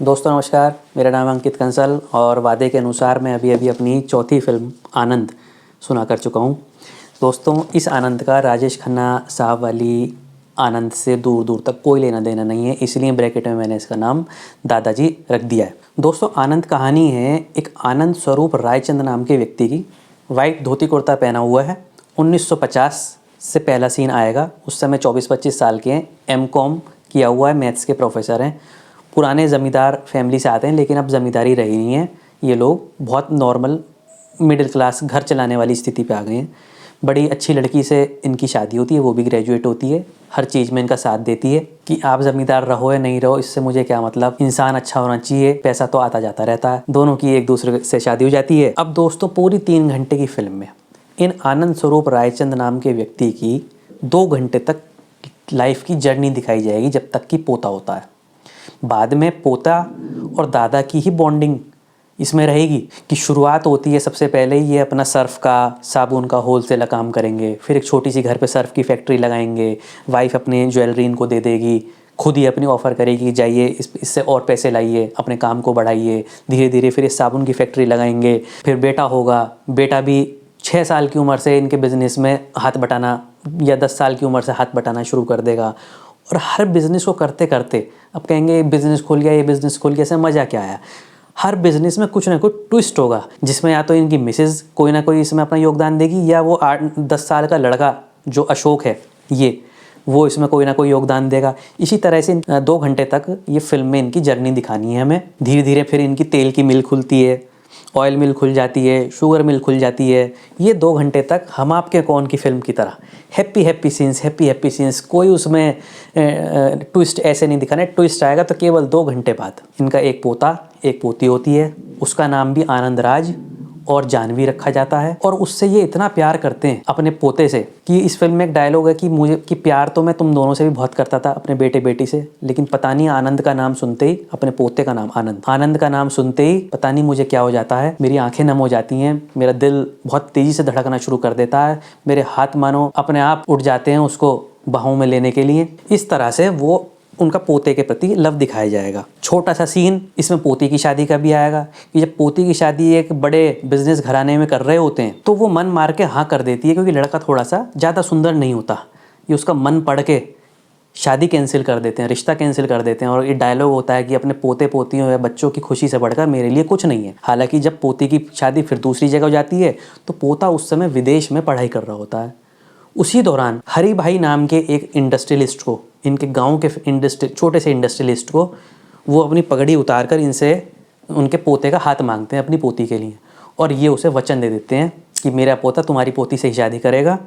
दोस्तों नमस्कार, मेरा नाम अंकित कंसल और वादे के अनुसार मैं अभी अपनी चौथी फिल्म आनंद सुना कर चुका हूँ। दोस्तों इस आनंद का राजेश खन्ना साहब वाली आनंद से दूर दूर तक कोई लेना देना नहीं है, इसलिए ब्रैकेट में मैंने इसका नाम दादाजी रख दिया है। दोस्तों आनंद कहानी है एक आनंद स्वरूप रायचंद नाम के व्यक्ति की। वाइट धोती कुर्ता पहना हुआ है। 1950 से पहला सीन आएगा। उस समय 24-25 साल के हैं, M.Com किया हुआ है, मैथ्स के प्रोफेसर हैं। पुराने ज़मींदार फैमिली से आते हैं, लेकिन अब ज़मींदारी रही नहीं है। ये लोग बहुत नॉर्मल मिडिल क्लास घर चलाने वाली स्थिति पे आ गए हैं। बड़ी अच्छी लड़की से इनकी शादी होती है, वो भी ग्रेजुएट होती है, हर चीज़ में इनका साथ देती है कि आप ज़मींदार रहो या नहीं रहो, इससे मुझे क्या मतलब, इंसान अच्छा होना चाहिए, पैसा तो आता जाता रहता है। दोनों की एक दूसरे से शादी हो जाती है। अब दोस्तों पूरी 3 घंटे की फिल्म में इन आनंद स्वरूप रायचंद नाम के व्यक्ति की 2 घंटे तक लाइफ की जर्नी दिखाई जाएगी, जब तक कि पोता होता है। बाद में पोता और दादा की ही बॉन्डिंग इसमें रहेगी कि शुरुआत होती है सबसे पहले ये अपना सर्फ़ का, साबुन का होलसेल काम करेंगे, फिर एक छोटी सी घर पे सर्फ़ की फैक्ट्री लगाएंगे। वाइफ अपने ज्वेलरी इनको दे देगी, खुद ही अपनी ऑफ़र करेगी कि जाइए इससे और पैसे लाइए, अपने काम को बढ़ाइए। धीरे धीरे फिर इस साबुन की फैक्ट्री लगाएंगे। फिर बेटा होगा, बेटा भी 6 साल की उम्र से इनके बिज़नेस में हाथ बटाना या 10 साल की उम्र से हाथ बटाना शुरू कर देगा। और हर बिज़नेस को करते करते अब कहेंगे बिज़नेस खुल गया, ये बिज़नेस खुल गया, इससे मज़ा क्या आया। हर बिज़नेस में कुछ ना कुछ ट्विस्ट होगा, जिसमें या तो इनकी मिसेज़ कोई ना कोई इसमें अपना योगदान देगी, या वो 8-10 साल का लड़का जो अशोक है वो इसमें कोई ना कोई योगदान देगा। इसी तरह से 2 घंटे तक ये फिल्म में इनकी जर्नी दिखानी है हमें। धीरे धीरे फिर इनकी तेल की मिल खुलती है, ऑयल मिल खुल जाती है, शुगर मिल खुल जाती है। ये 2 घंटे तक हम आपके कौन की फिल्म की तरह हैप्पी सीन्स, कोई उसमें ट्विस्ट ऐसे नहीं दिखाने। ट्विस्ट आएगा तो केवल 2 घंटे बाद। इनका एक पोता एक पोती होती है, उसका नाम भी आनंद राज और जानवी रखा जाता है। और उससे ये इतना प्यार करते हैं अपने पोते से कि इस फिल्म में एक डायलॉग है कि प्यार तो मैं तुम दोनों से भी बहुत करता था, अपने बेटे बेटी से, लेकिन पता नहीं आनंद का नाम सुनते ही, अपने पोते का नाम आनंद का नाम सुनते ही पता नहीं मुझे क्या हो जाता है। मेरी आंखें नम हो जाती हैं, मेरा दिल बहुत तेजी से धड़कना शुरू कर देता है, मेरे हाथ मानो अपने आप उठ जाते हैं उसको बाहों में लेने के लिए। इस तरह से वो उनका पोते के प्रति लव दिखाया जाएगा। छोटा सा सीन इसमें पोती की शादी का भी आएगा कि जब पोती की शादी एक बड़े बिजनेस घराने में कर रहे होते हैं तो वो मन मार के हाँ कर देती है, क्योंकि लड़का थोड़ा सा ज़्यादा सुंदर नहीं होता। ये उसका मन पढ़ के शादी कैंसिल कर देते हैं, रिश्ता कैंसिल कर देते हैं। और ये डायलॉग होता है कि अपने पोते पोतियों या बच्चों की खुशी से बढ़कर मेरे लिए कुछ नहीं है। हालांकि जब पोती की शादी फिर दूसरी जगह हो जाती है तो पोता उस समय विदेश में पढ़ाई कर रहा होता है। उसी दौरान हरी भाई नाम के एक इंडस्ट्रियलिस्ट को, इनके गांव के छोटे से इंडस्ट्रियलिस्ट को, वो अपनी पगड़ी उतार कर इनसे उनके पोते का हाथ मांगते हैं अपनी पोती के लिए। और ये उसे वचन दे देते हैं कि मेरा पोता तुम्हारी पोती से ही शादी करेगा।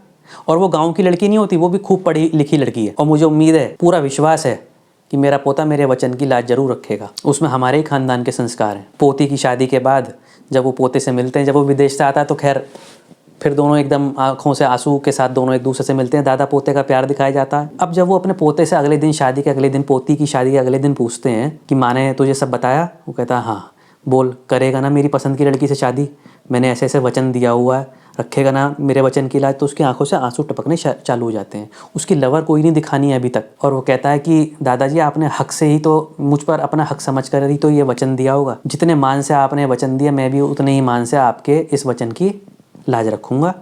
और वो गांव की लड़की नहीं होती, वो भी खूब पढ़ी लिखी लड़की है। और मुझे उम्मीद है, पूरा विश्वास है कि मेरा पोता मेरे वचन की लाज जरूर रखेगा। उसमें हमारे ही खानदान के संस्कार हैं। पोती की शादी के बाद जब वो पोते से मिलते हैं, जब वो विदेश से आता है तो खैर फिर दोनों एकदम आंखों से आंसू के साथ दोनों एक दूसरे से मिलते हैं। दादा पोते का प्यार दिखाया जाता है। अब जब वो अपने पोते से अगले दिन शादी के अगले दिन, पोती की शादी के अगले दिन पूछते हैं कि माँ ने तुझे सब बताया, वो कहता है हाँ, बोल करेगा ना मेरी पसंद की लड़की से शादी, मैंने ऐसे ऐसे वचन दिया हुआ है, रखेगा ना मेरे वचन की लाज। तो उसकी आंखों से आंसू टपकने चालू हो जाते हैं। उसकी लवर कोई नहीं दिखानी है अभी तक। और वो कहता है कि दादाजी आपने हक से ही तो, मुझ पर अपना हक समझ कर ही तो ये वचन दिया होगा। जितने मान से आपने वचन दिया, मैं भी उतने ही मान से आपके इस वचन की लाज रखूँगा।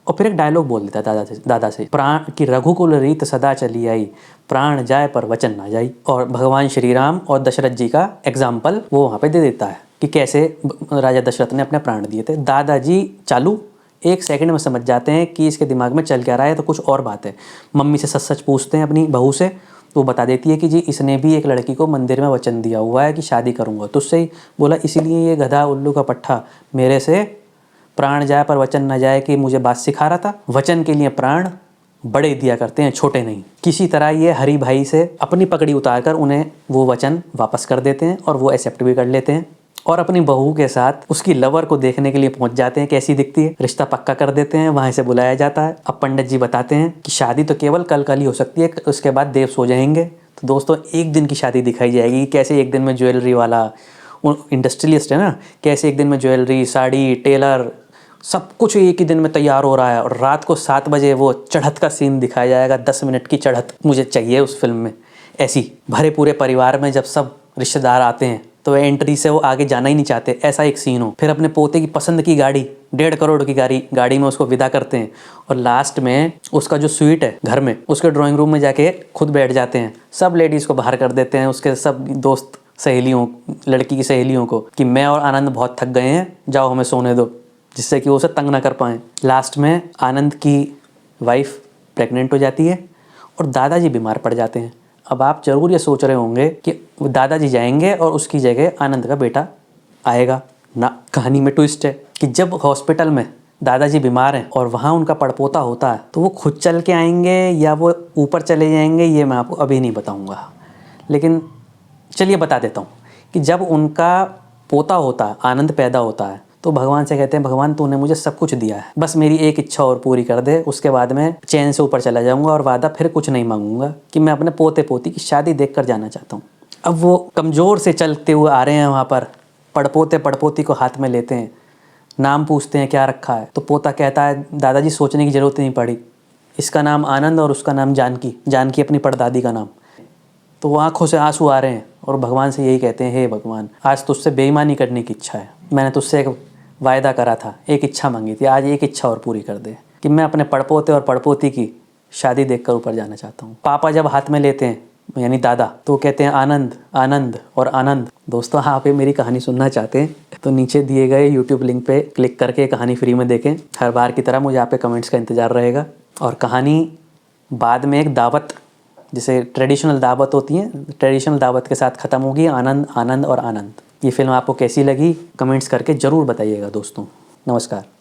और फिर एक डायलॉग बोल देता है दादा से, प्राण की रघुकुल रीत सदा चली आई, प्राण जाए पर वचन ना जाई। और भगवान श्री राम और दशरथ जी का एग्जाम्पल वो वहाँ पे दे देता है कि कैसे राजा दशरथ ने अपने प्राण दिए थे। दादाजी चालू 1 सेकंड में समझ जाते हैं कि इसके दिमाग में चल क्या रहा है, तो कुछ और बात है। मम्मी से सच सच पूछते हैं अपनी बहू से, तो वो बता देती है कि जी इसने भी एक लड़की को मंदिर में वचन दिया हुआ है कि शादी करूँगा। तो उससे ही बोला, इसीलिए ये गधा उल्लू का पट्ठा मेरे से प्राण जाए पर वचन न जाए कि मुझे बात सिखा रहा था। वचन के लिए प्राण बड़े दिया करते हैं, छोटे नहीं। किसी तरह ये हरी भाई से अपनी पकड़ी उतार कर उन्हें वो वचन वापस कर देते हैं और वो एक्सेप्ट भी कर लेते हैं। और अपनी बहू के साथ उसकी लवर को देखने के लिए पहुंच जाते हैं, कैसी दिखती है, रिश्ता पक्का कर देते हैं। वहाँ से बुलाया जाता है। अब पंडित जी बताते हैं कि शादी तो केवल कल ही हो सकती है, उसके बाद देव सो जाएंगे। तो दोस्तों 1 दिन की शादी दिखाई जाएगी। कैसे 1 दिन में ज्वेलरी वाला, इंडस्ट्रियलिस्ट है ना, कैसे 1 दिन में ज्वेलरी, साड़ी, टेलर, सब कुछ एक ही दिन में तैयार हो रहा है। और रात को 7 बजे वो चढ़त का सीन दिखाया जाएगा। 10 मिनट की चढ़त मुझे चाहिए उस फिल्म में। ऐसी भरे पूरे परिवार में जब सब रिश्तेदार आते हैं तो वह एंट्री से वो आगे जाना ही नहीं चाहते, ऐसा एक सीन हो। फिर अपने पोते की पसंद की गाड़ी, 1.5 करोड़ की गाड़ी में उसको विदा करते हैं और लास्ट में उसका जो स्वीट है घर में, उसके ड्राइंग रूम में जाके खुद बैठ जाते हैं। सब लेडीज़ को बाहर कर देते हैं, उसके सब दोस्त सहेलियों, लड़की की सहेलियों को, कि मैं और आनंद बहुत थक गए हैं, जाओ हमें सोने दो, जिससे कि वो उसे तंग ना कर पाएँ। लास्ट में आनंद की वाइफ प्रेग्नेंट हो जाती है और दादाजी बीमार पड़ जाते हैं। अब आप ज़रूर ये सोच रहे होंगे कि दादाजी जाएंगे और उसकी जगह आनंद का बेटा आएगा ना। कहानी में ट्विस्ट है कि जब हॉस्पिटल में दादाजी बीमार हैं और वहाँ उनका पड़पोता होता है, तो वो खुद चल के आएंगे या वो ऊपर चले जाएंगे, ये मैं आपको अभी नहीं बताऊँगा। लेकिन चलिए बता देता हूँ कि जब उनका पोता होता है, आनंद पैदा होता है, तो भगवान से कहते हैं, भगवान तूने मुझे सब कुछ दिया है, बस मेरी एक इच्छा और पूरी कर दे, उसके बाद मैं चैन से ऊपर चला जाऊंगा और वादा फिर कुछ नहीं मांगूंगा, कि मैं अपने पोते पोती की शादी देख कर जाना चाहता हूँ। अब वो कमज़ोर से चलते हुए आ रहे हैं वहाँ पर, पड़पोते पड़पोती को हाथ में लेते हैं, नाम पूछते हैं क्या रखा है, तो पोता कहता है दादाजी सोचने की ज़रूरत नहीं पड़ी, इसका नाम आनंद और उसका नाम जानकी, जानकी अपनी परदादी का नाम। तो वो आंखों से आंसू आ रहे हैं और भगवान से यही कहते हैं, हे भगवान, आज तुझसे बेईमानी करने की इच्छा है, मैंने तुझसे एक वायदा करा था, एक इच्छा मांगी थी, आज एक इच्छा और पूरी कर दे, कि मैं अपने पड़पोते और पड़पोती की शादी देखकर ऊपर जाना चाहता हूँ। पापा जब हाथ में लेते हैं, यानी दादा, तो कहते हैं आनंद आनंद और आनंद। दोस्तों, आप ये मेरी कहानी सुनना चाहते हैं तो नीचे दिए गए यूट्यूब लिंक पे क्लिक करके कहानी फ्री में देखें। हर बार की तरह मुझे आप पे कमेंट्स का इंतज़ार रहेगा। और कहानी बाद में एक दावत, जैसे ट्रेडिशनल दावत होती है, ट्रेडिशनल दावत के साथ ख़त्म होगी। आनंद आनंद और आनंद। ये फिल्म आपको कैसी लगी कमेंट्स करके ज़रूर बताइएगा दोस्तों। नमस्कार।